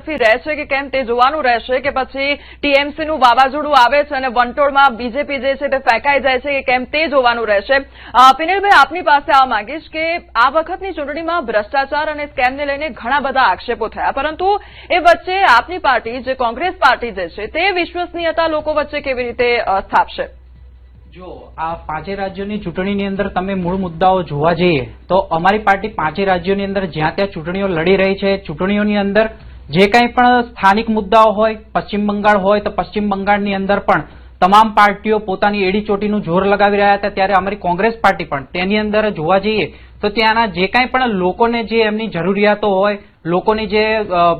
તરફી રહેશે કે કેમ તે જોવાનું રહેશે કે પછી ટીએમસી નું વાવાઝોડું આવે છે અને વંટોળમાં બીજેપી જે છે તે ફેંકાઈ જાય છે કે કેમ તે જોવાનું રહેશે. પિનિલભાઈ, આપની પાસે આ માંગીશ કે આ વખતની ચૂંટણીમાં ભ્રષ્ટાચાર અને સ્કેમને લઈને ઘણા બધા આક્ષેપો થયા, પરંતુ એ વચ્ચે આપની પાર્ટી જે કોંગ્રેસ પાર્ટી જે છે તે વિશ્વસનીયતા લોકો વચ્ચે કેવી રીતે સ્થાપશે? જો આ 5 રાજ્યોની ચૂંટણીની અંદર તમે મૂળ મુદ્દાઓ જોવા જઈએ તો અમારી પાર્ટી 5 રાજ્યોની અંદર જ્યાં ત્યાં ચૂંટણીઓ લડી રહી છે. ચૂંટણીઓની અંદર જે કંઈ પણ સ્થાનિક મુદ્દાઓ હોય, પશ્ચિમ બંગાળ હોય તો પશ્ચિમ બંગાળની અંદર પણ તમામ પાર્ટીઓ પોતાની એડી ચોટીનું જોર લગાવી રહ્યા હતા. ત્યારે અમારી કોંગ્રેસ પાર્ટી પણ તેની અંદર જોવા જઈએ તો ત્યાંના જે કંઈ પણ લોકોને જે એમની જરૂરિયાતો હોય, લોકોની જે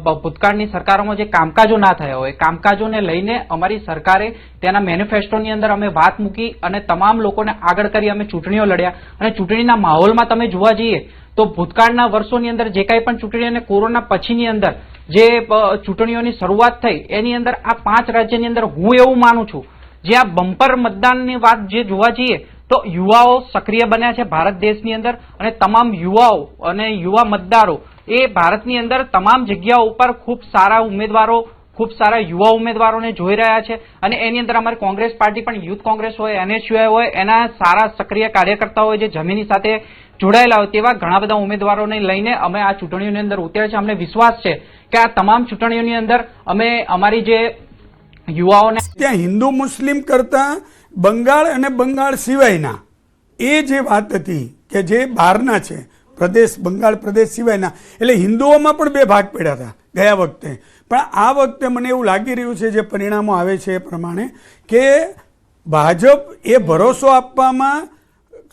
ભૂતકાળની સરકારોમાં જે કામકાજો ના થયા હોય, કામકાજોને લઈને અમારી સરકારે તેના મેનિફેસ્ટોની અંદર અમે વાત મૂકી અને તમામ લોકોને આગળ કરી અમે ચૂંટણીઓ લડ્યા. અને ચૂંટણીના માહોલમાં તમે જોવા જઈએ તો ભૂતકાળના વર્ષોની અંદર જે કંઈ પણ ચૂંટણી અને કોરોના પછીની અંદર જે ચૂંટણીઓની શરૂઆત થઈ એની અંદર આ 5 રાજ્યની અંદર હું એવું માનું છું જે આ બમ્પર મતદાનની વાત જે જોવા જઈએ તો યુવાઓ સક્રિય બન્યા છે ભારત દેશની અંદર અને તમામ યુવાઓ અને યુવા મતદારો એ ભારતની અંદર તમામ જગ્યાઓ ઉપર ખૂબ સારા ઉમેદવારો, ખૂબ સારા યુવા ઉમેદવારોને જોઈ રહ્યા છે. અને એની અંદર અમારી કોંગ્રેસ પાર્ટી પણ યુથ કોંગ્રેસ હોય, NSUI હોય, એના સારા સક્રિય કાર્યકર્તાઓ હોય જે જમીની સાથે જોડાયેલા હોય તેવા ઘણા બધા ઉમેદવારોને લઈને અમે આ ચૂંટણીઓની અંદર ઉતર્યા છે. અમને વિશ્વાસ છે કે આ તમામ ચૂંટણીઓની અંદર અમે અમારી જે યુવાઓને ત્યાં હિન્દુ મુસ્લિમ કરતા બંગાળ અને બંગાળ સિવાયના એ જે વાત હતી કે જે બહારના છે પ્રદેશ, બંગાળ પ્રદેશ સિવાયના, એટલે હિન્દુઓમાં પણ 2 ભાગ પડ્યા હતા ગયા વખતે. પણ આ વખતે મને એવું લાગી રહ્યું છે જે પરિણામો આવે છે એ પ્રમાણે કે ભાજપ એ ભરોસો આપવામાં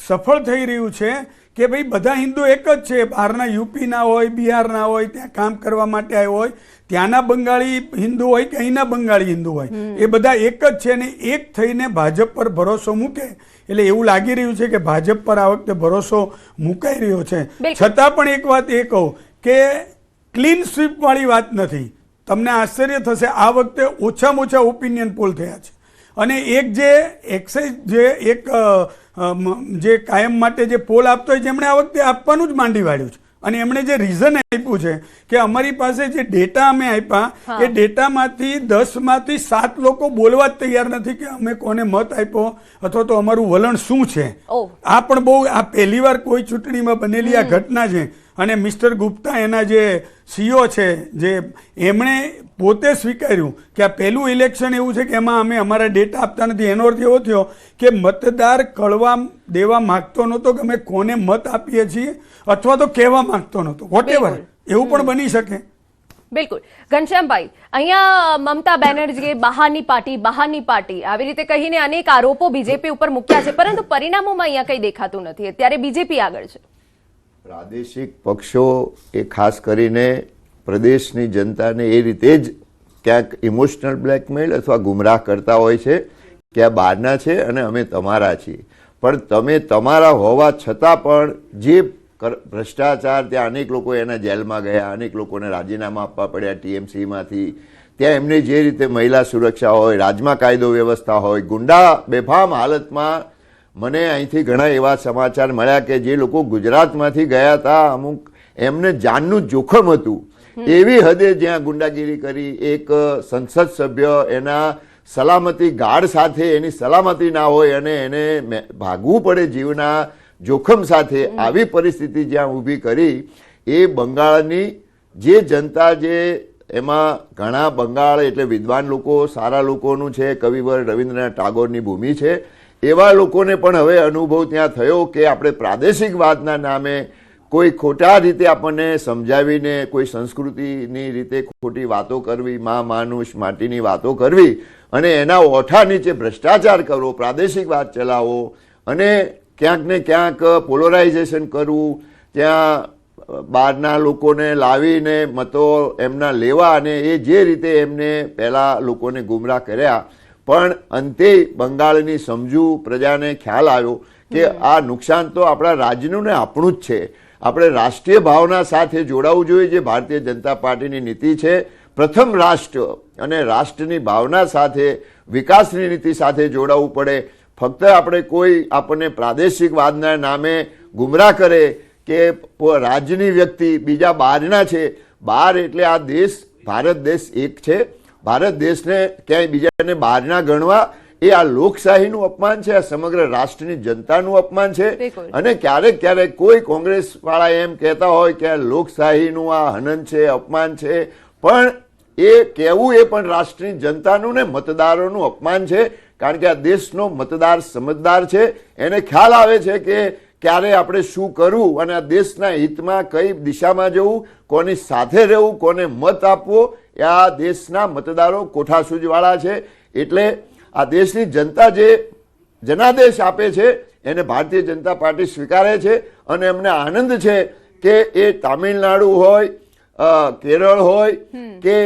સફળ થઈ રહ્યું છે કે ભાઈ બધા હિન્દુ એક જ છે. બહારના યુપીના હોય, બિહારના હોય, ત્યાં કામ કરવા માટે આવ્યા હોય, ત્યાંના બંગાળી હિન્દુ હોય કે અહીંના બંગાળી હિન્દુ હોય, એ બધા એક જ છે. અને એક થઈને ભાજપ પર ભરોસો મૂકે એટલે એવું લાગી રહ્યું છે કે ભાજપ પર આ વખતે ભરોસો મુકાઈ રહ્યો છે. છતાં પણ એક વાત એ કહું કે ક્લીન સ્વીપ વાળી વાત નથી. તમને આશ્ચર્ય થશે, આ વખતે ઓછામાં ઓછા ઓપિનિયન પોલ થયા છે. અને એક જે એક્સાઇઝ જે એક જે કાયમ માટે જે પોલ આપતો હોય જેમણે આ વખતે આપવાનું જ માંડી વાળ્યું છે. અને એમણે જે રીઝન આપ્યું છે કે અમારી પાસે જે ડેટા અમે આપ્યા એ ડેટામાંથી 10માંથી 7 લોકો બોલવા જ તૈયાર નથી કે અમે કોને મત આપ્યો અથવા તો અમારું વલણ શું છે. આ પણ બહુ આ પહેલી વાર કોઈ ચૂંટણીમાં બનેલી આ ઘટના છે. અને મિસ્ટર ગુપ્તા એના જે CEO છે જે એમણે પોતે સ્વીકાર્યું કે આ પહેલું ઇલેક્શન એવું છે કે એમાં અમે અમારા ડેટા આપતા નથી. એનો અર્થ એવો થયો કે મતદાર કળવા દેવા માંગતો નહોતો કે અમે કોને મત આપીએ છીએ અથવા તો કહેવા માંગતો નહોતો. વોટેવર એવું પણ બની શકે. બિલકુલ. ઘનશ્યામભાઈ, અહીંયા મમતા બેનર્જીએ બહારની પાર્ટી આવી રીતે કહીને અનેક આરોપો બીજેપી ઉપર મૂક્યા છે, પરંતુ પરિણામોમાં અહીંયા કંઈ દેખાતું નથી. અત્યારે બીજેપી આગળ છે. પ્રાદેશિક પક્ષો એ ખાસ કરીને પ્રદેશની જનતાને એ રીતે જ ક્યાંક ઇમોશનલ બ્લેકમેલ અથવા ગુમરાહ કરતા હોય છે કે આ બહારના છે અને અમે તમારા છીએ. પણ તમે તમારા હોવા છતાં પણ જે ભ્રષ્ટાચાર, ત્યાં અનેક લોકો એના જેલમાં ગયા, અનેક લોકોને રાજીનામા આપવા પડ્યા TMCમાંથી, ત્યાં એમને જે રીતે મહિલા સુરક્ષા હોય, રાજમાં કાયદો વ્યવસ્થા હોય, ગુંડા બેફામ હાલતમાં. મને અહીંથી ઘણા એવા સમાચાર મળ્યા કે જે લોકો ગુજરાતમાંથી ગયા હતા, અમુક એમને જાનનું જોખમ હતું એવી હદે જ્યાં ગુંડાગીરી કરી. એક સંસદ સભ્ય એના સલામતી ગાર્ડ સાથે એની સલામતી ના હોય અને એને ભાગવું પડે જીવના જોખમ સાથે, આવી પરિસ્થિતિ જ્યાં ઊભી કરી. એ બંગાળની જે જનતા, જે એમાં ઘણા બંગાળ એટલે વિદ્વાન લોકો, સારા લોકોનું છે, કવિવર રવિન્દ્રનાથ ટાગોરની ભૂમિ છે, એવા લોકોને પણ હવે અનુભવ ત્યાં થયો કે આપણે પ્રાદેશિકવાદના નામે કોઈ ખોટા રીતે આપણને સમજાવીને કોઈ સંસ્કૃતિની રીતે ખોટી વાતો કરવી, માનુષ માટીની વાતો કરવી અને એના ઓઠા નીચે ભ્રષ્ટાચાર કરવો, પ્રાદેશિકવાદ ચલાવવો અને ક્યાંક ને ક્યાંક પોલરાઇઝેશન કરવું, ત્યાં બહારના લોકોને લાવીને મતો એમના લેવા અને એ જે રીતે એમને પહેલાં લોકોને ગુમરાહ કર્યા. પણ અંતે બંગાળની સમજુ પ્રજાને ખ્યાલ આવ્યો કે આ નુકસાન તો આપણા રાજ્યનું ને આપણું જ છે. આપણે રાષ્ટ્રીય ભાવના સાથે જોડાવું જોઈએ, જે ભારતીય જનતા પાર્ટીની નીતિ છે. પ્રથમ રાષ્ટ્ર અને રાષ્ટ્રની ભાવના સાથે, વિકાસની નીતિ સાથે જોડાવવું પડે. ફક્ત આપણે કોઈ આપણને પ્રાદેશિકવાદના નામે ગુમરાહ કરે કે રાજ્યની વ્યક્તિ બીજા બહારના છે, બહાર એટલે આ દેશ ભારત દેશ એક છે. ભારત દેશને ક્યાંય બીજાને બહાર ના ગણવા એ આ લોકશાહીનું અપમાન છે, આ સમગ્ર રાષ્ટ્રની જનતાનું અપમાન છે. બિલકુલ. અને ક્યારેક ક્યારેક કોઈ કોંગ્રેસ વાળા એમ કહેતા હોય કે આ લોકશાહીનું આ હનન છે, અપમાન છે, પણ એ કહેવું એ પણ રાષ્ટ્રની જનતાનું ને મતદારોનું અપમાન છે. કારણ કે આ દેશનો મતદાર સમજદાર છે, એને ખ્યાલ આવે છે કે ક્યારે આપણે શું કરવું અને આ દેશના હિતમાં કઈ દિશામાં જવું, કોની સાથે રહેવું, કોને મત આપવો, એ આ દેશના મતદારો કોઠાસૂઝવાળા છે. એટલે આ દેશની જનતા જે જનાદેશ આપે છે એને ભારતીય જનતા પાર્ટી સ્વીકારે છે. અને એમને આનંદ છે કે એ તામિલનાડુ હોય, કેરળ હોય કે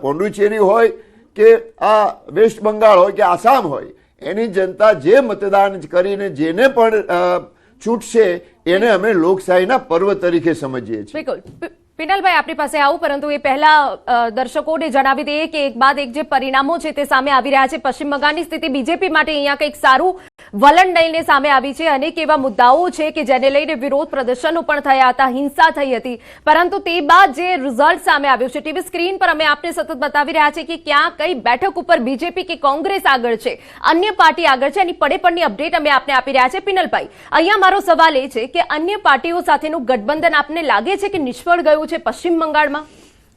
પોંડુચેરી હોય કે આ વેસ્ટ બંગાળ હોય કે આસામ હોય, એની જનતા જે મતદાન કરીને જેને પણ છૂટશે એને અમે લોકશાહીના પર્વ તરીકે સમજીએ છીએ. બિલકુલ. પિનલભાઈ આપણી પાસે આવું, પરંતુ એ પહેલા દર્શકોને જણાવી દઈએ કે એક બાદ એક જે પરિણામો છે તે સામે આવી રહ્યા છે. પશ્ચિમ બંગાળની સ્થિતિ બીજેપી માટે અહીંયા કંઈક સારું વલણ લઈને સામે આવી છે. અનેક એવા મુદ્દાઓ છે કે જેને લઈને વિરોધ પ્રદર્શનો પણ થયા હતા, હિંસા થઈ હતી, પરંતુ તે બાદ જે રિઝલ્ટ સામે આવ્યું છે ટીવી સ્ક્રીન પર અમે આપને સતત બતાવી રહ્યા છે કે ક્યાં કઈ બેઠક ઉપર બીજેપી કે કોંગ્રેસ આગળ છે, અન્ય પાર્ટી આગળ છે, એની પડેપણની અપડેટ અમે આપને આપી રહ્યા છે. પિનલભાઈ, અહીંયા મારો સવાલ એ છે કે અન્ય પાર્ટીઓ સાથેનું ગઠબંધન આપને લાગે છે કે નિષ્ફળ ગયું છે પશ્ચિમ બંગાળમાં?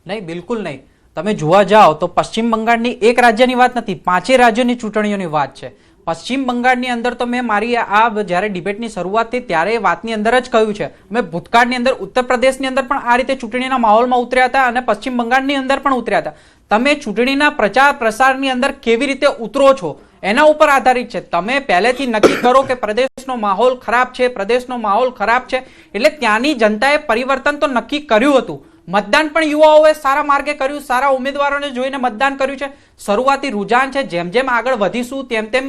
નહીં, બિલકુલ નહીં. તમે જોવા જાઓ તો પશ્ચિમ બંગાળની એક રાજ્યની વાત નથી, 5 રાજ્યોની ચૂંટણીઓની વાત છે. પશ્ચિમ બંગાળની અંદર તો મેં મારી આ જ્યારે ડિબેટની શરૂઆત થઈ ત્યારે એ વાતની અંદર જ કહ્યું છે. મેં ભૂતકાળની અંદર ઉત્તર પ્રદેશની અંદર પણ આ રીતે ચૂંટણીના માહોલમાં ઉતર્યા હતા અને પશ્ચિમ બંગાળની અંદર પણ ઉતર્યા હતા. તમે ચૂંટણીના પ્રચાર પ્રસારની અંદર કેવી રીતે ઉતરો છો એના ઉપર આધારિત છે. તમે પહેલેથી નક્કી કરો કે પ્રદેશનો માહોલ ખરાબ છે, પ્રદેશનો માહોલ ખરાબ છે, એટલે ત્યાંની જનતાએ પરિવર્તન તો નક્કી કર્યું હતું. મતદાન પણ યુવાઓએ સારા માર્ગે કર્યું, સારા ઉમેદવારોને જોઈને મતદાન કર્યું છે. શરૂઆતી રુઝાન છે, જેમ જેમ આગળ વધીશું તેમ તેમ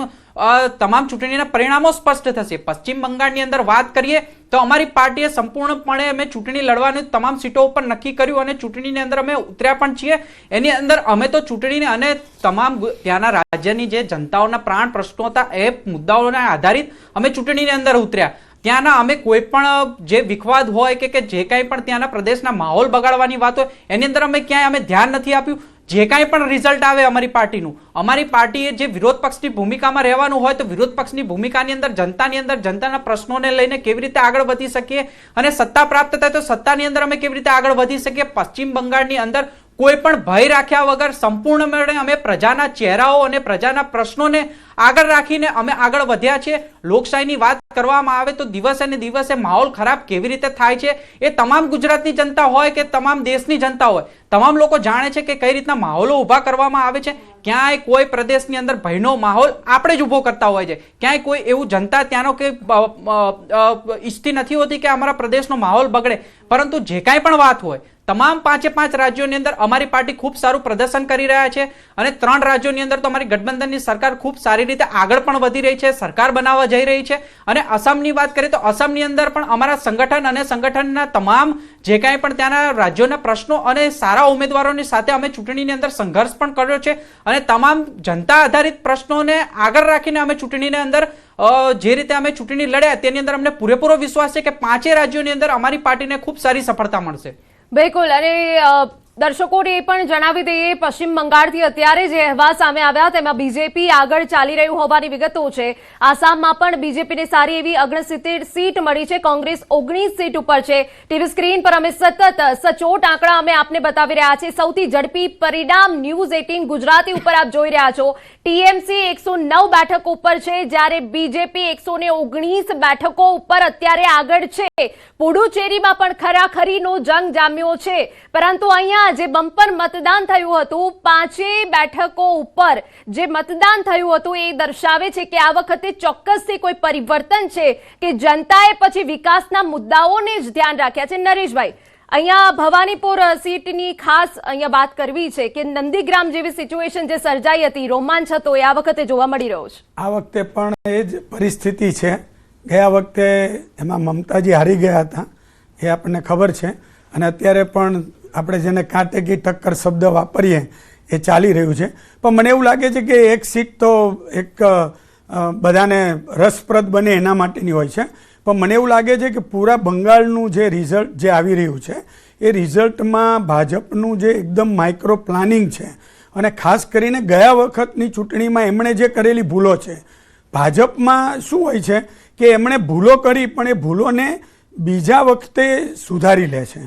તમામ ચૂંટણીના પરિણામો સ્પષ્ટ થશે. પશ્ચિમ બંગાળની અંદર વાત કરીએ તો અમારી પાર્ટીએ સંપૂર્ણપણે અમે ચૂંટણી લડવાની તમામ સીટો ઉપર નક્કી કર્યું અને ચૂંટણીની અંદર અમે ઉતર્યા પણ છીએ. એની અંદર અમે તો ચૂંટણીને અને તમામ ત્યાંના રાજ્યની જે જનતાઓના પ્રાણ પ્રશ્નો હતા એ મુદ્દાઓને આધારિત અમે ચૂંટણીની અંદર ઉતર્યા. ત્યાંના અમે કોઈ પણ જે વિખવાદ હોય કે જે કાંઈ પણ ત્યાંના પ્રદેશના માહોલ બગાડવાની વાત હોય એની અંદર અમે ક્યાંય અમે ધ્યાન નથી આપ્યું. જે કાંઈ પણ રિઝલ્ટ આવે અમારી પાર્ટીનું, અમારી પાર્ટીએ જે વિરોધ પક્ષની ભૂમિકામાં રહેવાનું હોય તો વિરોધ પક્ષની ભૂમિકાની અંદર જનતાના પ્રશ્નોને લઈને કેવી રીતે આગળ વધી શકીએ અને સત્તા પ્રાપ્ત થાય તો સત્તાની અંદર અમે કેવી રીતે આગળ વધી શકીએ. પશ્ચિમ બંગાળની અંદર કોઈ પણ ભય રાખ્યા વગર સંપૂર્ણપણે અમે પ્રજાના ચહેરાઓ અને પ્રજાના પ્રશ્નોને આગળ રાખીને અમે આગળ વધ્યા છીએ. લોકશાહીની વાત કરવામાં આવે તો દિવસે ને દિવસે માહોલ ખરાબ કેવી રીતે થાય છે એ તમામ ગુજરાતની જનતા હોય કે તમામ દેશની જનતા હોય, તમામ લોકો જાણે છે કે કઈ રીતના માહોલો ઊભા કરવામાં આવે છે. ક્યાંય કોઈ પ્રદેશની અંદર ભયનો માહોલ આપણે જ ઊભો કરતા હોય છે. ક્યાંય કોઈ એવું જનતા ત્યાંનો કે ઈચ્છતી નથી હોતી કે અમારા પ્રદેશનો માહોલ બગડે, પરંતુ જે કાંઈ પણ વાત હોય તમામ 5 રાજ્યોની અંદર અમારી પાર્ટી ખૂબ સારું પ્રદર્શન કરી રહ્યા છે અને 3 રાજ્યોની અંદર તો અમારી ગઠબંધનની સરકાર ખૂબ સારી રીતે આગળ પણ વધી રહી છે, સરકાર બનાવવા જઈ રહી છે. અને અસમની વાત કરીએ તો અસમની અંદર પણ અમારા સંગઠન અને સંગઠનના તમામ જે કાંઈ પણ ત્યાંના રાજ્યોના પ્રશ્નો અને સારા ઉમેદવારોની સાથે અમે ચૂંટણીની અંદર સંઘર્ષ પણ કર્યો છે અને તમામ જનતા આધારિત પ્રશ્નોને આગળ રાખીને અમે ચૂંટણીની અંદર જે રીતે અમે ચૂંટણી લડ્યા તેની અંદર અમને પૂરેપૂરો વિશ્વાસ છે કે 5 રાજ્યોની અંદર અમારી પાર્ટીને ખૂબ સારી સફળતા મળશે. બિલકુલ. અને દર્શકોને એ પણ જણાવી દઈએ, પશ્ચિમ બંગાળથી અત્યારે જે અહેવાલ સામે આવ્યા તેમાં બીજેપી આગળ ચાલી રહ્યું હોવાની વિગતો છે. આસામમાં પણ બીજેપીને સારી એવી 69 સીટ મળી છે, કોંગ્રેસ 19 સીટ ઉપર છે. ટીવી સ્ક્રીન પર અમે સતત સચોટ આંકડા અમે આપને બતાવી રહ્યા છીએ. સૌથી ઝડપી પરિણામ ન્યૂઝ 18 ગુજરાતી ઉપર આપ જોઈ રહ્યા છો. ટીએમસી 109 બેઠકો ઉપર છે, જ્યારે બીજેપી 119 બેઠકો ઉપર અત્યારે આગળ છે. પુડુચેરીમાં પણ ખરાખરીનો જંગ જામ્યો છે, પરંતુ અહીંયા જે બમ્પર મતદાન થયું હતું 5 બેઠકો ઉપર જે મતદાન થયું હતું એ દર્શાવે છે કે આ વખતે ચોક્કસથી કોઈ પરિવર્તન છે કે જનતાએ પછી વિકાસના મુદ્દાઓને જ ધ્યાન રાખ્યા છે. નરેશભાઈ, અહીંયા ભવાનીપુર સીટની ખાસ અહીંયા વાત કરવી છે કે નંદીગ્રામ જેવી સિચ્યુએશન જે સર્જાઈ હતી, રોમાંચ હતો, એ આ વખતે જોવા મળી રહ્યો છે. આ વખતે પણ એ જ પરિસ્થિતિ છે. ગયા વખતે એમાં મમતાજી હારી ગયા હતા એ આપણને ખબર છે અને અત્યારે પણ આપણે જેને કાંટે કી ટક્કર શબ્દ વાપરીએ એ ચાલી રહ્યું છે. પણ મને એવું લાગે છે કે એક સીટ તો એક બધાને રસપ્રદ બને એના માટેની હોય છે. પણ મને એવું લાગે છે કે પૂરા બંગાળનું જે રિઝલ્ટ જે આવી રહ્યું છે એ રિઝલ્ટમાં ભાજપનું જે એકદમ માઇક્રો પ્લાનિંગ છે અને ખાસ કરીને ગયા વખતની ચૂંટણીમાં એમણે જે કરેલી ભૂલો છે. ભાજપમાં શું હોય છે કે એમણે ભૂલો કરી પણ એ ભૂલોને બીજા વખતે સુધારી લે છે.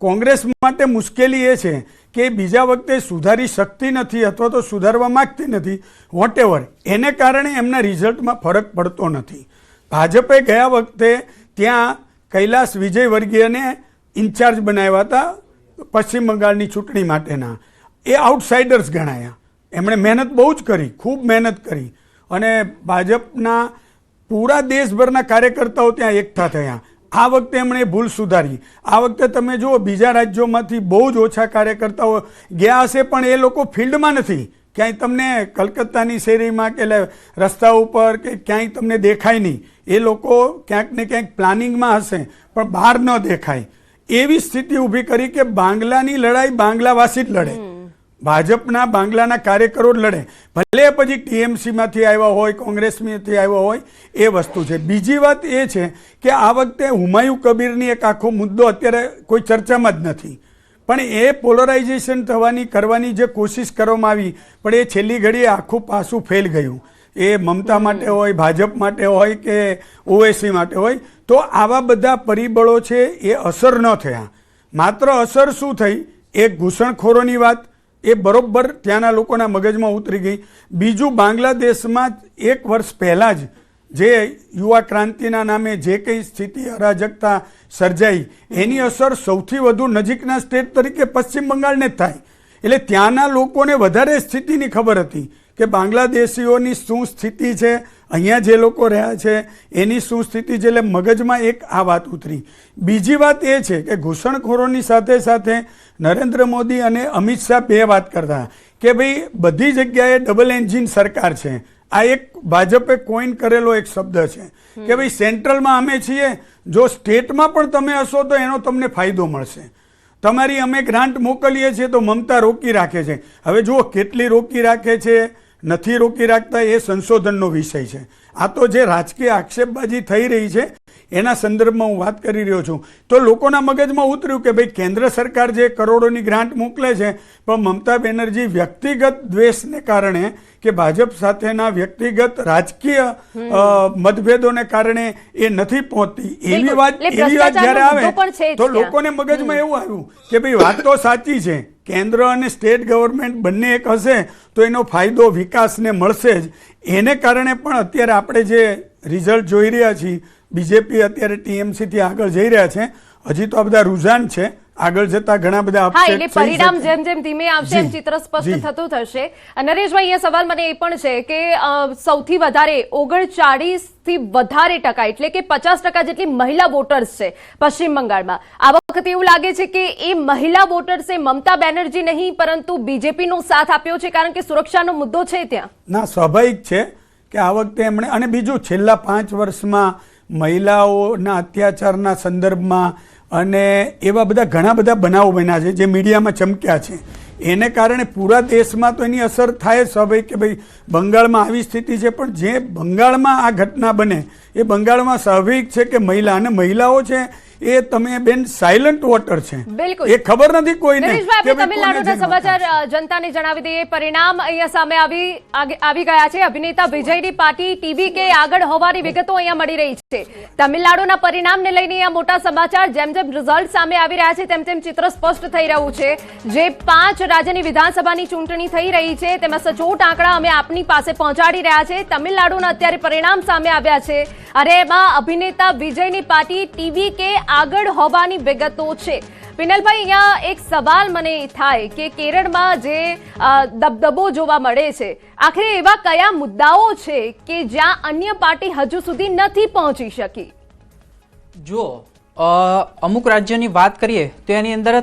કોંગ્રેસ માટે મુશ્કેલી એ છે કે બીજા વખતે સુધારી શકતી નથી અથવા તો સુધારવા માગતી નથી, વોટેવર, એને કારણે એમના રિઝલ્ટમાં ફરક પડતો નથી. ભાજપે ગયા વખતે ત્યાં કૈલાસ વિજયવર્ગીયને ઇન્ચાર્જ બનાવ્યા હતા પશ્ચિમ બંગાળની ચૂંટણી માટેના. એ આઉટસાઇડર્સ ગણાયા. એમણે મહેનત બહુ જ કરી, ખૂબ મહેનત કરી અને ભાજપના પૂરા દેશભરના કાર્યકર્તાઓ ત્યાં એકઠા થયા. આ વખતે એમણે ભૂલ સુધારી. આ વખતે તમે જુઓ બીજા રાજ્યોમાંથી બહુ જ ઓછા કાર્યકર્તાઓ ગયા હશે પણ એ લોકો ફિલ્ડમાં નથી. ક્યાંય તમને કલકત્તાની શેરીમાં કે રસ્તા ઉપર કે ક્યાંય તમને દેખાય નહીં. એ લોકો ક્યાંક ને ક્યાંક પ્લાનિંગમાં હશે પણ બહાર ન દેખાય. એવી સ્થિતિ ઊભી કરી કે બાંગ્લાની લડાઈ બાંગ્લાવાસી જ લડે, ભાજપના બાંગ્લાના કાર્યકરો જ લડે, ભલે પછી ટીએમસીમાંથી આવ્યા હોય, કોંગ્રેસમાંથી આવ્યા હોય, એ વસ્તુ છે. બીજી વાત એ છે કે આ વખતે હુમાયુ કબીરની એક આખો મુદ્દો અત્યારે કોઈ ચર્ચામાં જ નથી, પણ એ પોલરાઇઝેશન કરવાની જે કોશિશ કરવામાં આવી પણ એ છેલ્લી ઘડીએ આખું પાસું ફેલ ગયું. એ મમતા માટે હોય, ભાજપ માટે હોય કે ઓવેસી માટે હોય. તો આવા બધા પરિબળો છે એ અસર ન થયા. માત્ર અસર શું થઈ, એક ઘૂસણખોરોની વાત એ બરોબર ત્યાંના લોકોના મગજમાં ઉતરી ગઈ. બીજું, બાંગ્લાદેશમાં 1 વર્ષ પહેલાં જ જે યુવા ક્રાંતિના નામે જે કંઈ સ્થિતિ અરાજકતા સર્જાઈ એની અસર સૌથી વધુ નજીકના સ્ટેટ તરીકે પશ્ચિમ બંગાળને જ થાય. એટલે ત્યાંના લોકોને વધારે સ્થિતિની ખબર હતી કે બાંગ્લાદેશીઓની શું સ્થિતિ છે, અહીંયા જે લોકો રહ્યા છે એની શું સ્થિતિ છે. એટલે મગજમાં એક આ વાત ઉતરી. બીજી વાત એ છે કે ઘૂસણખોરોની સાથે સાથે નરેન્દ્ર મોદી અને અમિત શાહ બે વાત કરતા કે ભાઈ બધી જગ્યાએ ડબલ એન્જિન સરકાર છે. આ એક ભાજપે કોઈન કરેલો એક શબ્દ છે કે ભાઈ સેન્ટ્રલમાં અમે છીએ, જો સ્ટેટમાં પણ તમે હશો તો એનો તમને ફાયદો મળશે. તમારી અમે ગ્રાન્ટ મોકલીએ છીએ તો મમતા રોકી રાખે છે. હવે જુઓ કેટલી રોકી રાખે છે, નથી રોકી રાખતા, એ સંશોધનનો વિષય છે. આ તો જે રાજકીય આક્ષેપબાજી થઈ રહી છે એના સંદર્ભમાં હું વાત કરી રહ્યો છું. તો લોકોના મગજમાં ઉતર્યું કે ભાઈ કેન્દ્ર સરકાર જે કરોડોની ગ્રાન્ટ મોકલે છે પણ મમતા બેનર્જી વ્યક્તિગત દ્વેષને કારણે કે ભાજપ સાથેના વ્યક્તિગત રાજકીય મતભેદોને કારણે એ નથી પહોંચતી. એવી વાત જ્યારે આવે તો લોકોને મગજમાં એવું આવ્યું કે ભાઈ વાત તો સાચી છે, કેન્દ્ર અને સ્ટેટ ગવર્મેન્ટ બંને એક હશે તો એનો ફાયદો વિકાસને મળશે જ. એને કારણે પણ અત્યારે આપણે જે રિઝલ્ટ જોઈ રહ્યા છીએ, બીજેપી અત્યારે ટીએમસીથી આગળ જઈ રહ્યા છે. હજી તો આ બધા રુઝાન છે, આગળ જતા ઘણા બધા એટલે પરિણામ જેમ જેમ ધીમે આવશે એમ ચિત્ર સ્પષ્ટ થતું થશે. નરેશભાઈ, એ સવાલ મને એ પણ છે કે સૌથી વધારે 39 થી વધારે ટકા એટલે કે 50% જેટલી મહિલા વોટર્સ છે પશ્ચિમ બંગાળમાં. આ વખતે એવું લાગે છે કે એ મહિલા વોટર્સે મમતા બેનર્જી નહીં પરંતુ બીજેપીનો સાથ આપ્યો છે કારણ કે સુરક્ષાનો મુદ્દો છે ત્યાં. ના, સ્વાભાવિક છે કે આ વખતે એમણે, અને બીજું છેલ્લા 5 વર્ષમાં મહિલાઓના અત્યાચારના સંદર્ભમાં અને એવા બધા ઘણા બધા બનાવો બન્યા છે જે મીડિયામાં ચમક્યા છે. એને કારણે પૂરા દેશમાં તો એની અસર થાય સ્વાભાવિક કે ભાઈ બંગાળમાં આવી સ્થિતિ છે, પણ જે બંગાળમાં આ ઘટના બને એ બંગાળમાં સ્વાભાવિક છે કે મહિલા, અને મહિલાઓ છે એ તમે બેન સાયલન્ટ વોટર છે, એ ખબર નથી કોઈને. તમિલનાડુના સમાચાર જનતાને જણાવી દઈએ. પરિણામ અહીંયા સામે આવી ગયા છે. અભિનેતા વિજયની પાર્ટી ટીવીકે આગળ હોવાની વિગતો અહીંયા મળી રહી છે. તમિલનાડુના પરિણામને લઈને અહીંયા મોટા સમાચાર. જેમ જેમ રિઝલ્ટ સામે આવી રહ્યા છે તેમ તેમ ચિત્ર સ્પષ્ટ થઈ રહ્યું છે. જે 5 રાજ્યની વિધાનસભાની ચૂંટણી થઈ રહી છે તેમાં સચોટ આંકડા અમે આપની પાસે પહોંચાડી રહ્યા છે. તમિલનાડુના અત્યારે પરિણામ સામે આવ્યા છે અને એમાં અભિનેતા વિજયની પાર્ટી ટીવીકે આગળ હોવાની વિગતો છે. વિનલભાઈ, અહીંયા એક સવાલ મને થાય કે કેરળમાં જે દબદબો જોવા મળે છે, આખરે એવા કયા મુદ્દાઓ છે કે જ્યાં અન્ય પાર્ટી હજુ સુધી નથી પહોંચી શકી? જો અમુક રાજ્યોની વાત કરીએ તો એની અંદર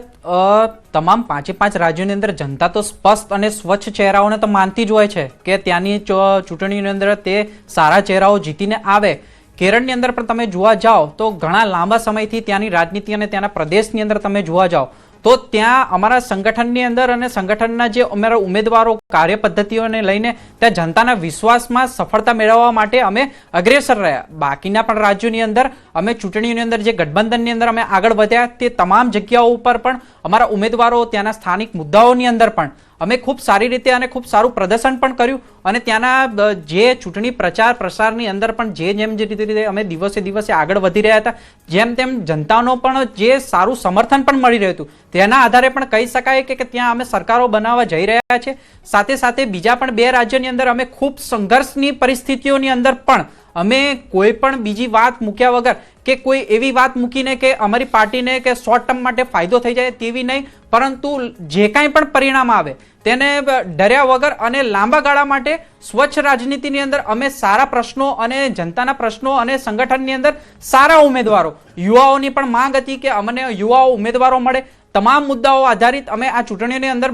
તમામ 5 રાજ્યોની અંદર જનતા તો સ્પષ્ટ અને સ્વચ્છ ચહેરાઓને તો માનતી જ હોય છે કે ત્યાંની ચૂંટણીની અંદર તે સારા ચહેરાઓ જીતીને આવે. કેરળની અંદર પણ તમે જોવા જાઓ તો ઘણા લાંબા સમયથી ત્યાંની રાજનીતિ અને ત્યાંના પ્રદેશની અંદર તમે જોવા જાઓ તો ત્યાં અમારા સંગઠનની અંદર અને સંગઠનના જે અમારા ઉમેદવારો કાર્ય પદ્ધતિઓને લઈને ત્યાં જનતાના વિશ્વાસમાં સફળતા મેળવવા માટે અમે અગ્રેસર રહ્યા. બાકીના પણ રાજ્યોની અંદર અમે ચૂંટણીની અંદર જે ગઠબંધનની અંદર અમે આગળ વધ્યા તે તમામ જગ્યાઓ ઉપર પણ અમારા ઉમેદવારો ત્યાંના સ્થાનિક મુદ્દાઓની અંદર પણ અમે ખૂબ સારી રીતે અને ખૂબ સારું પ્રદર્શન પણ કર્યું અને ત્યાંના જે ચૂંટણી પ્રચાર પ્રસારની અંદર પણ જેમ જે રીતે અમે દિવસે દિવસે આગળ વધી રહ્યા હતા જેમ તેમ જનતાનો પણ જે સારું સમર્થન પણ મળી રહ્યું હતું તેના આધારે પણ કહી શકાય કે ત્યાં અમે સરકારો બનાવવા જઈ રહ્યા છે. સાથે સાથે બીજા પણ 2 રાજ્યોની અંદર અમે ખૂબ સંઘર્ષની પરિસ્થિતિઓની અંદર પણ અમે કોઈ પણ બીજી વાત મૂક્યા વગર કે કોઈ એવી વાત મૂકીને કે અમારી પાર્ટીને કે શોર્ટ ટર્મ માટે ફાયદો થઈ જાય તેવી નહીં, પરંતુ જે કાંઈ પણ પરિણામ આવે તેને ડર્યા વગર અને લાંબા ગાળા માટે સ્વચ્છ રાજનીતિની અંદર અમે સારા પ્રશ્નો અને જનતાના પ્રશ્નો અને સંગઠનની અંદર સારા ઉમેદવારો, યુવાઓની પણ માંગ હતી કે અમને યુવાઓ ઉમેદવારો મળે. તમામ મુદ્દાઓ આધારિત અમે આ ચૂંટણીઓની અંદર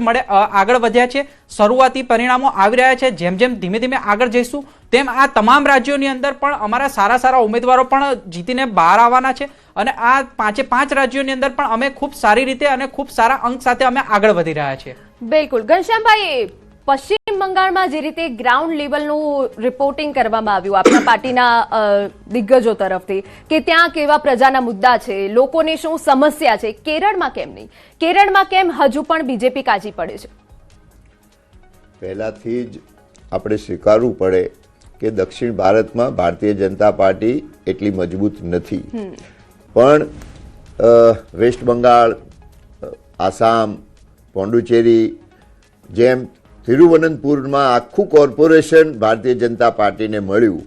આગળ વધ્યા છે. શરૂઆતી પરિણામો આવી રહ્યા છે. જેમ જેમ ધીમે ધીમે આગળ જઈશું તેમ આ તમામ રાજ્યોની અંદર પણ અમારા સારા ઉમેદવારો પણ જીતીને બહાર આવવાના છે અને આ 5 રાજ્યોની અંદર પણ અમે ખૂબ સારી રીતે અને ખૂબ સારા અંક સાથે અમે આગળ વધી રહ્યા છીએ. બિલકુલ. ઘનશ્યામભાઈ, પશ્ચિમ બંગાળમાં જે રીતે ગ્રાઉન્ડ લેવલનું રિપોર્ટિંગ કરવામાં આવ્યું આપણા પાર્ટીના દિગ્ગજો તરફથી કે ત્યાં કેવા પ્રજાના મુદ્દા છે, લોકોને શું સમસ્યા છે, કેરળમાં કેમ નહીં? કેરળમાં કેમ હજુ પણ બીજેપી કાચી પડે છે? પહેલાથી જ આપણે સ્વીકારવું પડે કે દક્ષિણ ભારતમાં ભારતીય જનતા પાર્ટી એટલી મજબૂત નથી. પણ વેસ્ટ બંગાળ, આસામ, પોંડુચેરી જેમ તિરુવનંતપુરમાં આખું કોર્પોરેશન ભારતીય જનતા પાર્ટીને મળ્યું.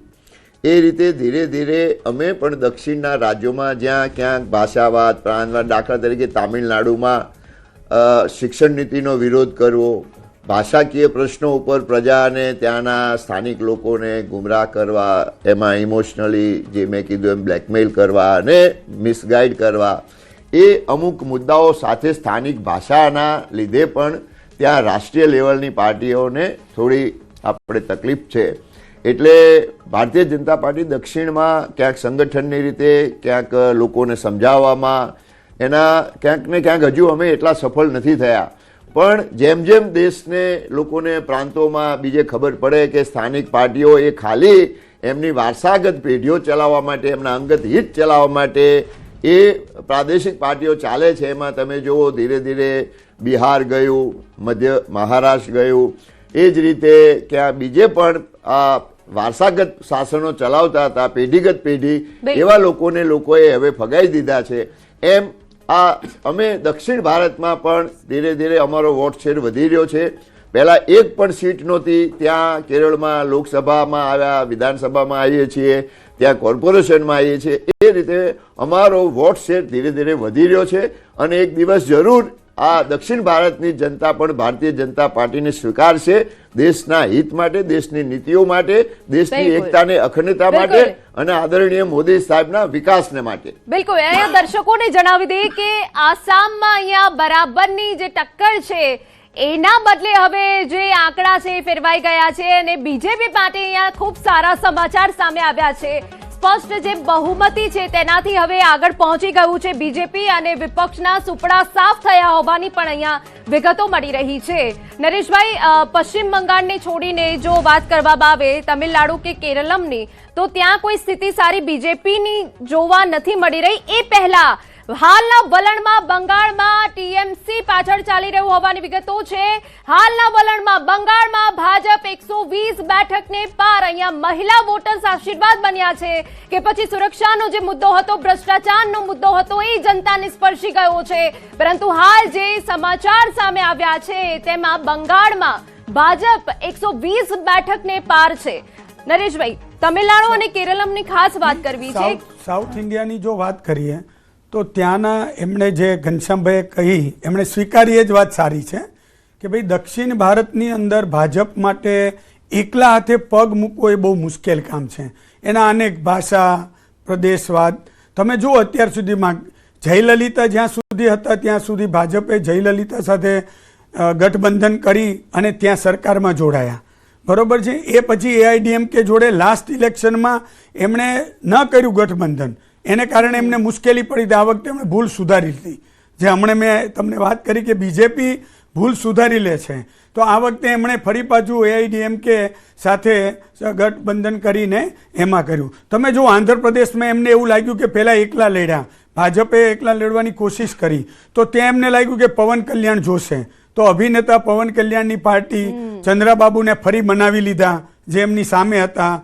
એ રીતે ધીરે ધીરે અમે પણ દક્ષિણના રાજ્યોમાં જ્યાં ક્યાંક ભાષાવાદ, પ્રાંતવાદ, દાખલા તરીકે તામિલનાડુમાં શિક્ષણ નીતિનો વિરોધ કરવો, ભાષાકીય પ્રશ્નો ઉપર પ્રજાને ત્યાંના સ્થાનિક લોકોને ગુમરાહ કરવા, એમાં ઇમોશનલી જે મેં કીધું એમ બ્લેકમેલ કરવા અને મિસગાઈડ કરવા, એ અમુક મુદ્દાઓ સાથે સ્થાનિક ભાષાના લીધે પણ ત્યાં રાષ્ટ્રીય લેવલની પાર્ટીઓને થોડી આપણે તકલીફ છે. એટલે ભારતીય જનતા પાર્ટી દક્ષિણમાં ક્યાંક સંગઠનની રીતે, ક્યાંક લોકોને સમજાવવામાં એના ક્યાંક ને ક્યાંક હજુ અમે એટલા સફળ નથી થયા. પણ જેમ જેમ દેશને, લોકોને, પ્રાંતોમાં બીજે ખબર પડે કે સ્થાનિક પાર્ટીઓ એ ખાલી એમની વારસાગત પેઢીઓ ચલાવવા માટે, એમના અંગત હિત ચલાવવા માટે એ પ્રાદેશિક પાર્ટીઓ ચાલે છે. એમાં તમે જુઓ ધીરે ધીરે બિહાર ગયું, મધ્ય મહારાષ્ટ્ર ગયું, એ જ રીતે ક્યાં બીજે પણ આ વારસાગત શાસનો ચલાવતા હતા પેઢીગત પેઢી, એવા લોકોએ હવે ફગાઈ દીધા છે. એમ આ અમે દક્ષિણ ભારતમાં પણ ધીરે ધીરે અમારો વોટ શેર વધી રહ્યો છે. પહેલાં એક પણ સીટ નહોતી, ત્યાં કેરળમાં લોકસભામાં આવ્યા, વિધાનસભામાં આવીએ છીએ, ત્યાં કોર્પોરેશનમાં આવીએ છીએ. એ રીતે અમારો વોટ શેર ધીરે ધીરે વધી રહ્યો છે અને એક દિવસ જરૂર આ દક્ષિણ ભારતની જનતા પણ ભારતીય જનતા પાર્ટીને સ્વીકારશે દેશના હિત માટે, દેશની નીતિઓ માટે, દેશની એકતાને, અખંડતા માટે અને આદરણીય મોદી સાહેબના વિકાસને માટે. બિલકુલ. અહીંયા દર્શકોને જણાવી દઈએ કે આસામમાં અહીંયા બરાબરની જે ટક્કર છે એના બદલે હવે જે આંકડા છે ફેરવાઈ ગયા છે અને બીજેપી માટે અહીંયા ખૂબ સારા સમાચાર સામે આવ્યા છે. સ્પષ્ટ જે બહુમતી છે તેનાથી હવે આગળ પહોંચી ગયું છે બીજેપી અને વિપક્ષના સુપડા સાફ થયા હોવાની પણ અહીંયા વિગતો મળી રહી છે. નરેશભાઈ, પશ્ચિમ બંગાળને છોડીને જો વાત કરવામાં આવે તમિલનાડુ કે કેરળમની, તો ત્યાં કોઈ સ્થિતિ સારી બીજેપીની જોવા નથી મળી રહી. એ પહેલા હાલના વલણમાં બંગાળમાં ટીએમસી પાછળ ચાલી રહ્યું હોવાની વિગતો છે. હાલના વલણમાં બંગાળમાં ભાજપ 120 બેઠકને પાર. અહીંયા મહિલા વોટર્સ આશીર્વાદ બન્યા છે કે પછી સુરક્ષાનો જે મુદ્દો હતો, ભ્રષ્ટાચારનો મુદ્દો હતો, એ જનતાને સ્પર્શી ગયો છે. પરંતુ હાલ જે સમાચાર સામે આવ્યા છે તેમાં બંગાળમાં ભાજપ 120 બેઠકને પાર છે. નરેશભાઈ, તમિલનાડુ અને કેરળમની ખાસ વાત કરવી છે. સાઉથ ઇન્ડિયાની જો વાત કરીએ તો ત્યાંના એમણે જે ઘનશ્યામભાઈએ કહી, એમણે સ્વીકારી એ જ વાત સારી છે કે ભાઈ દક્ષિણ ભારતની અંદર ભાજપ માટે એકલા હાથે પગ મૂકવો એ બહુ મુશ્કેલ કામ છે. એના અનેક ભાષા, પ્રદેશવાદ, તમે જુઓ અત્યાર સુધીમાં જયલલિતા જ્યાં સુધી હતા ત્યાં સુધી ભાજપે જયલલિતા સાથે ગઠબંધન કરી અને ત્યાં સરકારમાં જોડાયા, બરોબર છે. એ પછી એઆઈડીએમકે જોડે લાસ્ટ ઇલેક્શનમાં એમણે ન કર્યું ગઠબંધન, એને કારણે એમને મુશ્કેલી પડી. આ વખતે એમણે ભૂલ સુધારી લીધી. જે હમણાં મેં તમને વાત કરી કે બીજેપી ભૂલ સુધારી લે છે, તો આ વખતે એમણે ફરી પાછું AIDMK સાથે ગઠબંધન કરીને એમાં કર્યું. તમે જો આંધ્રપ્રદેશમાં એમને એવું લાગ્યું કે પહેલાં એકલા લડ્યા, ભાજપે એકલા લડવાની કોશિશ કરી, તો ત્યાં એમને લાગ્યું કે પવન કલ્યાણ જોશે, તો અભિનેતા પવન કલ્યાણની પાર્ટી ચંદ્રાબાબુને ફરી બનાવી લીધા જે એમની સામે હતા.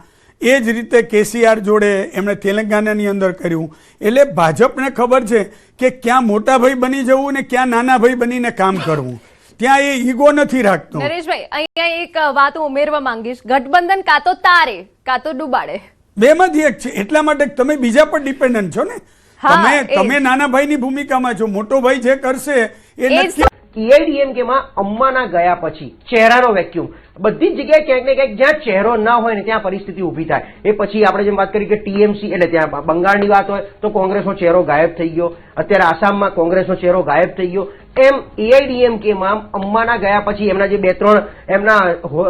એ જ રીતે KCR જોડે એમણે તેલંગાણાની અંદર કર્યું. એટલે ભાજપને ખબર છે કે ક્યાં મોટા ભાઈ બની જવું ને ક્યાં નાના ભાઈ બનીને કામ કરવું. ત્યાં એ ઈગો નથી રાખતો. નરેશભાઈ, અહીંયા એક વાત હું ઉમેરવા માંગીશ, ગઠબંધન કાં તો તારે કાં તો ડૂબાડે, બેમાંથી એક છે. એટલા માટે તમે બીજા પર ડિપેન્ડન્ટ છો ને. હા, તમે નાના ભાઈની ભૂમિકામાં છો, મોટો ભાઈ જે કરશે એ નક્કી. AIDMKમાં અમ્માના ગયા પછી ચહેરાનો વેક્યુમ બધી જ જગ્યાએ ક્યાંક ને ક્યાંક જ્યાં ચહેરો ના હોય ને ત્યાં પરિસ્થિતિ ઊભી થાય. એ પછી આપણે જેમ વાત કરી કે TMC એટલે ત્યાં બંગાળની વાત હોય તો કોંગ્રેસનો ચહેરો ગાયબ થઈ ગયો, અત્યારે આસામમાં કોંગ્રેસનો ચહેરો ગાયબ થઈ ગયો. એમ AIDMKમાં અમ્માના ગયા પછી એમના જે 2-3 એમના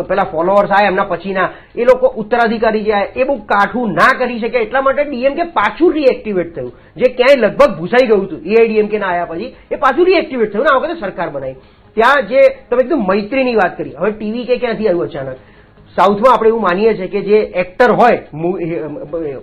પેલા ફોલોઅર્સ આવ્યા એમના પછીના એ લોકો ઉત્તરાધિકારી જે એ બહુ કાઠું ના કરી શકે, એટલા માટે DMK પાછું રીએક્ટિવેટ થયું. જે ક્યાંય લગભગ ભૂસાઈ ગયું હતું AIDMK ના આવ્યા પછી એ પાછું રીએક્ટિવેટ થયું ને આ વખતે સરકાર બનાવી. ત્યાં જે તમે કીધું મૈત્રીની વાત કરી, હવે TVK ક્યાંથી આવ્યું અચાનક? સાઉથમાં આપણે એવું માનીએ છીએ કે જે એક્ટર હોય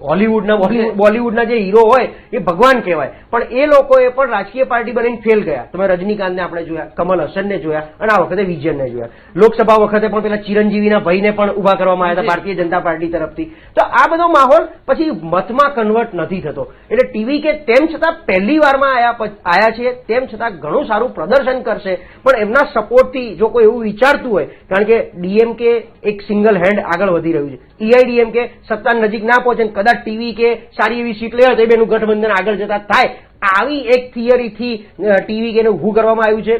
હોલીવુડના બોલીવુડના જે હીરો હોય એ ભગવાન કહેવાય, પણ એ લોકોએ પણ રાજકીય પાર્ટી બનીને ફેલ ગયા. તમે રજનીકાંતને આપણે જોયા, કમલ હસનને જોયા અને આ વખતે વિજયનને જોયા. લોકસભા વખતે પણ પેલા ચિરંજીવીના ભાઈને પણ ઉભા કરવામાં આવ્યા હતા ભારતીય જનતા પાર્ટી તરફથી. તો આ બધો માહોલ પછી મતમાં કન્વર્ટ નથી થતો. એટલે TVK તેમ છતાં પહેલી વારમાં આયા છે, તેમ છતાં ઘણું સારું પ્રદર્શન કરશે, પણ એમના સપોર્ટથી જો કોઈ એવું વિચારતું હોય, કારણ કે DMK એક સિંગલ હેન્ડ આગળ વધી રહ્યું છે, AIDMK સત્તા નજીક ના પહોંચે, કદાચ TVK સારી એવી સીટ લે તો બેનું ગઠબંધન આગળ જતા થાય, આવી એક થિયરીથી TVK ને ઉભું કરવામાં આવ્યું છે.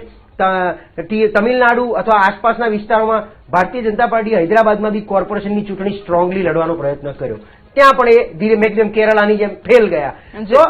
તમિલનાડુ અથવા આસપાસના વિસ્તારોમાં ભારતીય જનતા પાર્ટી હૈદરાબાદમાં બી કોર્પોરેશનની ચૂંટણી સ્ટ્રોંગલી લડવાનો પ્રયત્ન કર્યો, ત્યાં પણ એ ધીરે મેક્સિમમ કેરલાની જેમ ફેલ ગયા. તો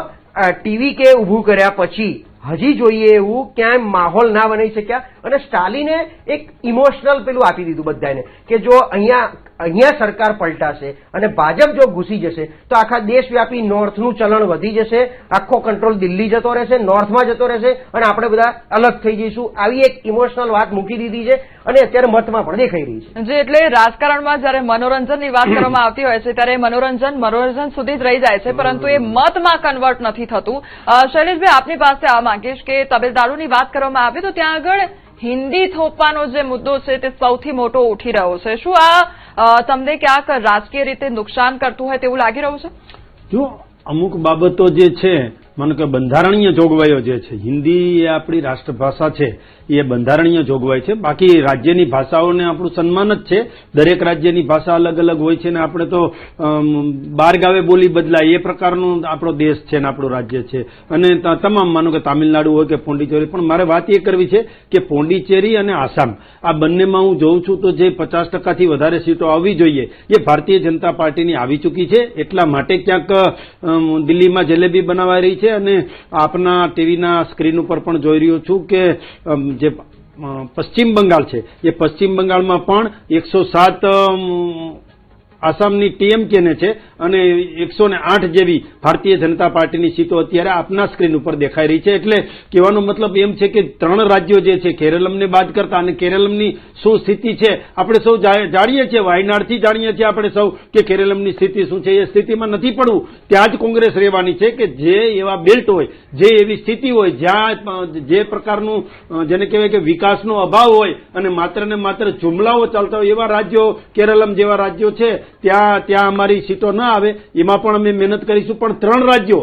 TVK ઉભું કર્યા પછી હજી જોઈએ એવું ક્યાંય માહોલ ના બનાવી શક્યા અને સ્ટાલિને એક ઇમોશનલ પેલું આપી દીધું બધાને કે જો અહીંયા સરકાર પલટાશે અને ભાજપ જો ઘૂસી જશે તો આખા દેશવ્યાપી નોર્થનું ચલણ વધી જશે, આખો કંટ્રોલ દિલ્હી જતો રહેશે, નોર્થમાં જતો રહેશે અને આપણે બધા અલગ થઈ જઈશું. આવી એક ઇમોશનલ વાત મૂકી દીધી છે અને અત્યારે મતમાં પણ દેખાઈ રહી છે. જે એટલે રાજકારણમાં જયારે મનોરંજનની વાત કરવામાં આવતી હોય છે ત્યારે મનોરંજન સુધી જ રહી જાય છે, પરંતુ એ મતમાં કન્વર્ટ નથી થતું. શૈલેષભાઈ, આપની પાસે આ માંગીશ કે તમિલનાડુની વાત કરવામાં આવે તો ત્યાં આગળ હિન્દી થોપવાનો જે મુદ્દો છે તે સૌથી મોટો ઉઠી રહ્યો છે. શું આ તમને ક્યાંક રાજકીય રીતે નુકસાન કરતું હોય તેવું લાગી રહ્યું છે? જો અમુક બાબતો જે છે, માનો કે બંધારણીય જોગવાઈઓ જે છે, હિન્દી એ આપણી રાષ્ટ્રભાષા છે, એ બંધારણીય જોગવાઈ છે. બાકી રાજ્યની ભાષાઓને આપણું સન્માન જ છે. દરેક રાજ્યની ભાષા અલગ અલગ હોય છે ને આપણે તો બાર ગાવે બોલી બદલાય એ પ્રકારનો આપણો દેશ છે ને આપણું રાજ્ય છે. અને તમામ માનો કે તામિલનાડુ હોય કે પોંડિચેરી, પણ મારે વાત એ કરવી છે કે પોંડિચેરી અને આસામ આ બંનેમાં હું જોઉં છું તો જે 50%થી વધારે સીટો આવવી જોઈએ એ ભારતીય જનતા પાર્ટીની આવી ચૂકી છે. એટલા માટે ક્યાંક દિલ્હીમાં જલેબી બનાવાઈ રહી છે અને આપના ટીવીના સ્ક્રીન ઉપર પણ જોઈ રહ્યો છું કે જે પશ્ચિમ બંગાળ છે એ પશ્ચિમ બંગાળમાં પણ 107 આસામની TMK ને છે અને 108 જેવી ભારતીય જનતા પાર્ટીની સીટો અત્યારે આપના સ્ક્રીન ઉપર દેખાઈ રહી છે. એટલે કહેવાનો મતલબ એમ છે કે 3 રાજ્યો જે છે કેરળમને બાદ કરતા, અને કેરળની શું સ્થિતિ છે આપણે સૌ જાણીએ છીએ, વાયનાડથી જાણીએ છીએ આપણે સૌ કે કેરળની સ્થિતિ શું છે. એ સ્થિતિમાં નથી પડવું, ત્યાં જ કોંગ્રેસ રહેવાની છે કે જે એવા બેલ્ટ હોય, જે એવી સ્થિતિ હોય જ્યાં જે પ્રકારનું જેને કહેવાય કે વિકાસનો અભાવ હોય અને માત્ર ને માત્ર જુમલાઓ ચાલતા હોય એવા રાજ્યો, કેરળમ જેવા રાજ્યો છે ત્યાં અમારી સીટો ના આવે. એમાં પણ અમે મહેનત કરીશું. પણ 3 રાજ્યો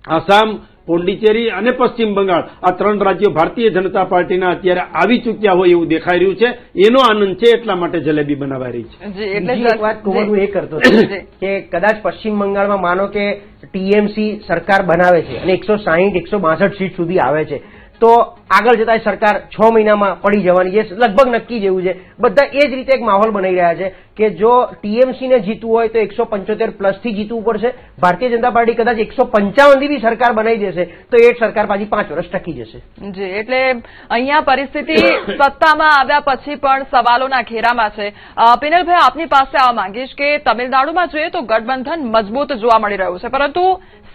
આસામ, પોંડિચેરી અને પશ્ચિમ બંગાળ, આ 3 રાજ્યો ભારતીય જનતા પાર્ટીના અત્યારે આવી ચૂક્યા હોય એવું દેખાઈ રહ્યું છે. એનો આનંદ છે, એટલા માટે જલેબી બનાવાઈ રહી છે. બીજી એક વાત હું એ કરતો કે કદાચ પશ્ચિમ બંગાળમાં માનો કે TMC સરકાર બનાવે છે અને 160-162 સીટ સુધી આવે છે તો આગળ જતા સરકાર 6 મહિનામાં પડી જવાની છે, લગભગ નક્કી જેવું છે. બધા એ જ રીતે એક માહોલ બનાવી રહ્યા છે કે જો TMC ને જીતવું હોય તો 175+ થી જીતવું પડશે. ભારતીય જનતા પાર્ટી કદાચ 155 થી બી સરકાર બનાવી દેશે તો એ સરકાર પાછી 5 વર્ષ ટકી જશે. જી, એટલે અહીંયા પરિસ્થિતિ સત્તામાં આવ્યા પછી પણ સવાલોના ઘેરામાં છે. પિનલભાઈ, આપની પાસે આવવા માંગીશ કે તમિલનાડુમાં જોઈએ તો ગઠબંધન મજબૂત જોવા મળી રહ્યું છે, પરંતુ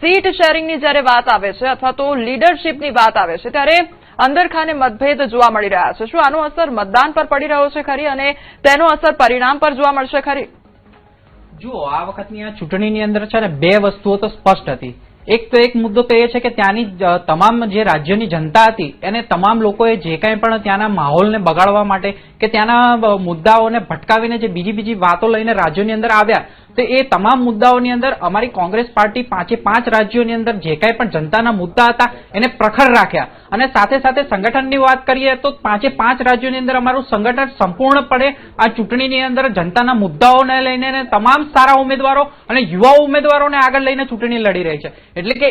સીટ શેરિંગની જ્યારે વાત આવે છે અથવા તો લીડરશીપની વાત આવે છે ત્યારે અંદરખાને મતભેદ જોવા મળી રહ્યા છે. શું આનો અસર મતદાન પર પડી રહ્યો છે ખરી અને તેનો અસર પરિણામ પર જોવા મળશે ખરી? જુઓ, આ વખતની આ ચૂંટણીની અંદર છે ને બે વસ્તુઓ તો સ્પષ્ટ હતી. એક તો એક મુદ્દો તો એ છે કે ત્યાંની તમામ જે રાજ્યની જનતા હતી એને તમામ લોકોએ જે કાંઈ પણ ત્યાંના માહોલને બગાડવા માટે કે ત્યાંના મુદ્દાઓને ભટકાવીને જે બીજી વાતો લઈને રાજ્યોની અંદર આવ્યા, તો એ તમામ મુદ્દાઓની અંદર અમારી કોંગ્રેસ પાર્ટી 5 રાજ્યોની અંદર જે કાંઈ પણ જનતાના મુદ્દા હતા એને પ્રખર રાખ્યા. અને સાથે સાથે સંગઠનની વાત કરીએ તો 5 રાજ્યોની અંદર અમારું સંગઠન સંપૂર્ણપણે આ ચૂંટણીની અંદર જનતાના મુદ્દાઓને લઈને તમામ સારા ઉમેદવારો અને યુવા ઉમેદવારોને આગળ લઈને ચૂંટણી લડી રહી છે. એટલે કે